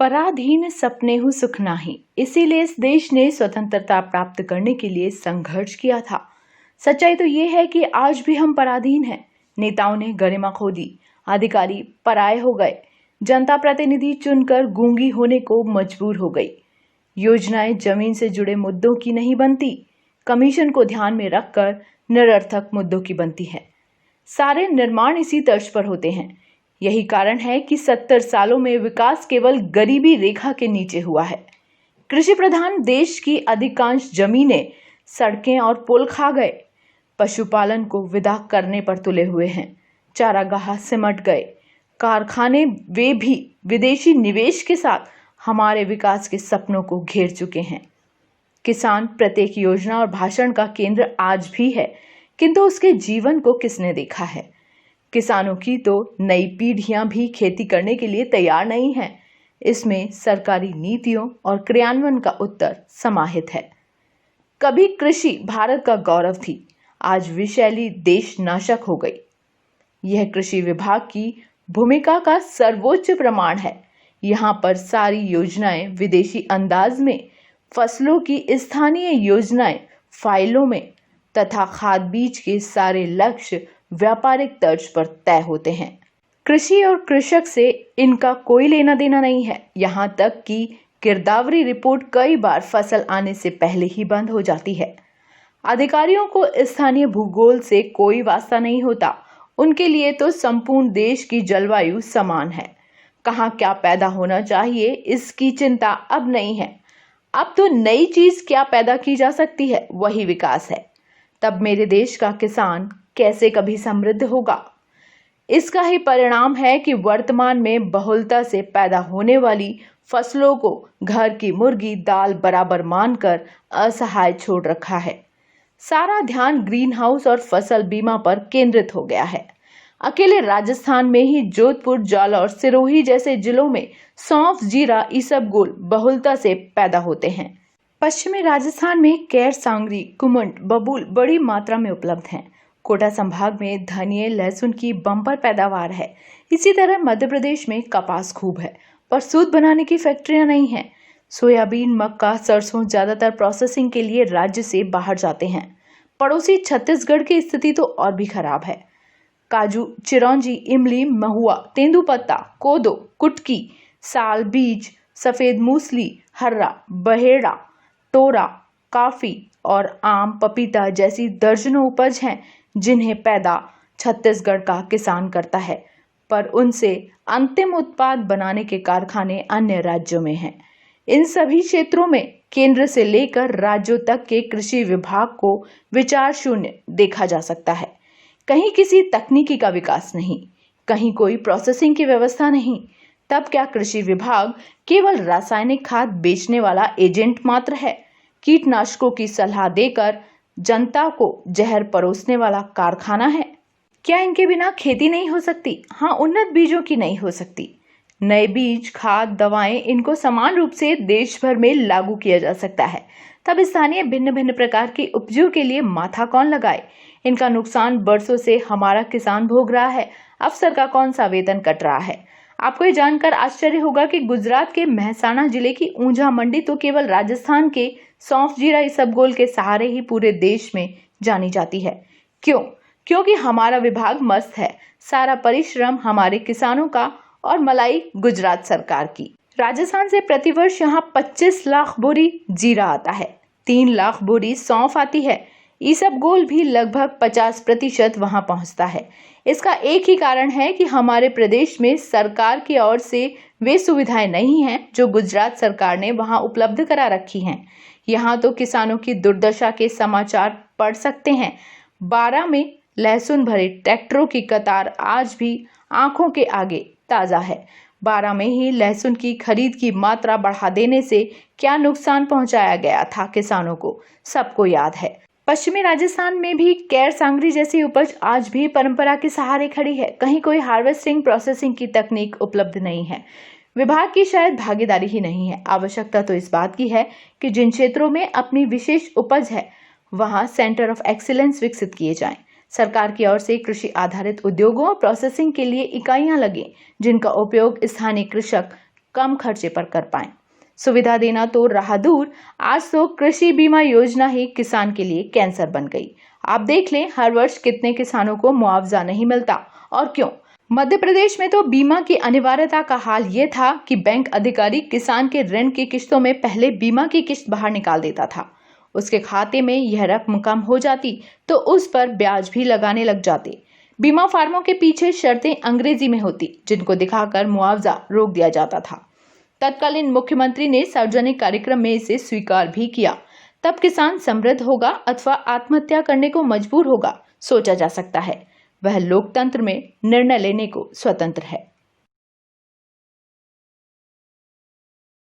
पराधीन सपने हूँ सुख नाही, इसीलिए इस देश ने स्वतंत्रता प्राप्त करने के लिए संघर्ष किया था। सच्चाई तो ये है कि आज भी हम पराधीन हैं। नेताओं ने गरिमा खो दी, अधिकारी पराये हो गए, जनता प्रतिनिधि चुनकर गूंगी होने को मजबूर हो गई। योजनाएं जमीन से जुड़े मुद्दों की नहीं बनती, कमीशन को ध्यान में रखकर निरर्थक मुद्दों की बनती है। सारे निर्माण इसी तर्ज पर होते हैं। यही कारण है कि 70 सालों में विकास केवल गरीबी रेखा के नीचे हुआ है। कृषि प्रधान देश की अधिकांश जमीनें सड़कें और पुल खा गए। पशुपालन को विदा करने पर तुले हुए हैं। चारागाह सिमट गए। कारखाने वे भी विदेशी निवेश के साथ हमारे विकास के सपनों को घेर चुके हैं। किसान प्रत्येक योजना और भाषण का केंद्र आज भी है, किंतु उसके जीवन को किसने देखा है? किसानों की तो नई पीढ़ियां भी खेती करने के लिए तैयार नहीं हैं। इसमें सरकारी नीतियों और क्रियान्वयन का उत्तर समाहित है। कभी कृषि भारत का गौरव थी, आज विषैली देश नाशक हो गई। यह कृषि विभाग की भूमिका का सर्वोच्च प्रमाण है। यहाँ पर सारी योजनाएं विदेशी अंदाज में, फसलों की स्थानीय योजनाएं फाइलों में तथा खाद बीज के सारे लक्ष्य व्यापारिक तर्ज पर तय होते हैं। कृषि और कृषक से इनका कोई लेना देना नहीं है। यहाँ तक कि गिरदावरी रिपोर्ट कई बार फसल आने से पहले ही बंद हो जाती है। अधिकारियों को स्थानीय भूगोल से कोई वास्ता नहीं होता। उनके लिए तो संपूर्ण देश की जलवायु समान है। कहाँ क्या पैदा होना चाहिए, इसकी चिंता अब नहीं है। अब तो नई चीज क्या पैदा की जा सकती है, वही विकास है। तब मेरे देश का किसान कैसे कभी समृद्ध होगा? इसका ही परिणाम है कि वर्तमान में बहुलता से पैदा होने वाली फसलों को घर की मुर्गी दाल बराबर मानकर असहाय छोड़ रखा है। सारा ध्यान ग्रीन हाउस और फसल बीमा पर केंद्रित हो गया है। अकेले राजस्थान में ही जोधपुर, जालौर, सिरोही जैसे जिलों में सौंफ, जीरा, इसबगोल बहुलता से पैदा होते हैं। पश्चिमी राजस्थान में कैर, सांगरी, कुमंड, बबूल बड़ी मात्रा में उपलब्ध हैं। कोटा संभाग में धनिये, लहसुन की बम्पर पैदावार है। इसी तरह मध्य प्रदेश में कपास खूब है, पर सूत बनाने की फैक्ट्रियां नहीं हैं। सोयाबीन, मक्का, सरसों ज्यादातर प्रोसेसिंग के लिए राज्य से बाहर जाते हैं। पड़ोसी छत्तीसगढ़ की स्थिति तो और भी खराब है। काजू, चिरौंजी, इमली, महुआ, तेंदुपत्ता, कोदो, कुटकी, साल बीज, सफेद मूसली, हर्रा, बहेड़ा, टोरा, काफी और आम, पपीता जैसी दर्जनों उपज हैं जिन्हें पैदा छत्तीसगढ़ का किसान करता है, पर उनसे अंतिम उत्पाद बनाने के कारखाने अन्य राज्यों में हैं। इन सभी क्षेत्रों में केंद्र से लेकर राज्यों तक के कृषि विभाग को विचार शून्य देखा जा सकता है। कहीं किसी तकनीकी का विकास नहीं, कहीं कोई प्रोसेसिंग की व्यवस्था नहीं। तब क्या कृषि विभाग केवल रासायनिक खाद बेचने वाला एजेंट मात्र है? कीटनाशकों की सलाह देकर जनता को जहर परोसने वाला कारखाना है? क्या इनके बिना खेती नहीं हो सकती? हाँ, उन्नत बीजों की नहीं हो सकती। नए बीज, खाद, दवाएं, इनको समान रूप से देश भर में लागू किया जा सकता है। तब स्थानीय भिन्न भिन्न प्रकार की उपजों के लिए माथा कौन लगाए? इनका नुकसान बरसों से हमारा किसान भोग रहा है। अफसर का कौन सा वेतन कट रहा है? आपको ये जानकर आश्चर्य होगा कि गुजरात के मेहसाणा जिले की ऊंझा मंडी तो केवल राजस्थान के सौंफ, जीरा, इसबगोल के सहारे ही पूरे देश में जानी जाती है। क्यों? क्योंकि हमारा विभाग मस्त है। सारा परिश्रम हमारे किसानों का और मलाई गुजरात सरकार की। राजस्थान से प्रतिवर्ष यहाँ 25 लाख बोरी जीरा आता है, 3 लाख बोरी सौंफ आती है। इसबगोल भी लगभग 50% वहां पहुंचता है। इसका एक ही कारण है कि हमारे प्रदेश में सरकार की ओर से वे सुविधाएं नहीं हैं जो गुजरात सरकार ने वहां उपलब्ध करा रखी हैं। यहाँ तो किसानों की दुर्दशा के समाचार पढ़ सकते हैं। 12 में लहसुन भरे ट्रैक्टरों की कतार आज भी आंखों के आगे ताजा है। 12 में ही लहसुन की खरीद की मात्रा बढ़ा देने से क्या नुकसान पहुंचाया गया था किसानों को, सबको याद है। पश्चिमी राजस्थान में भी कैर, सांगरी जैसी उपज आज भी परंपरा के सहारे खड़ी है। कहीं कोई हार्वेस्टिंग, प्रोसेसिंग की तकनीक उपलब्ध नहीं है। विभाग की शायद भागीदारी ही नहीं है। आवश्यकता तो इस बात की है कि जिन क्षेत्रों में अपनी विशेष उपज है वहां सेंटर ऑफ एक्सीलेंस विकसित किए जाएं। सरकार की ओर से कृषि आधारित उद्योगों और प्रोसेसिंग के लिए इकाइयां लगें जिनका उपयोग स्थानीय कृषक कम खर्चे पर कर पाएं। सुविधा देना तो रहा दूर, आज तो कृषि बीमा योजना ही किसान के लिए कैंसर बन गई। आप देख लें, हर वर्ष कितने किसानों को मुआवजा नहीं मिलता और क्यों। मध्य प्रदेश में तो बीमा की अनिवार्यता का हाल ये था कि बैंक अधिकारी किसान के ऋण की किस्तों में पहले बीमा की किस्त बाहर निकाल देता था। उसके खाते में यह रकम कम हो जाती तो उस पर ब्याज भी लगाने लग जाते। बीमा फार्मों के पीछे शर्तें अंग्रेजी में होती, जिनको दिखाकर मुआवजा रोक दिया जाता था। तत्कालीन मुख्यमंत्री ने सार्वजनिक कार्यक्रम में इसे स्वीकार भी किया। तब किसान समृद्ध होगा अथवा आत्महत्या करने को मजबूर होगा, सोचा जा सकता है। वह लोकतंत्र में निर्णय लेने को स्वतंत्र है।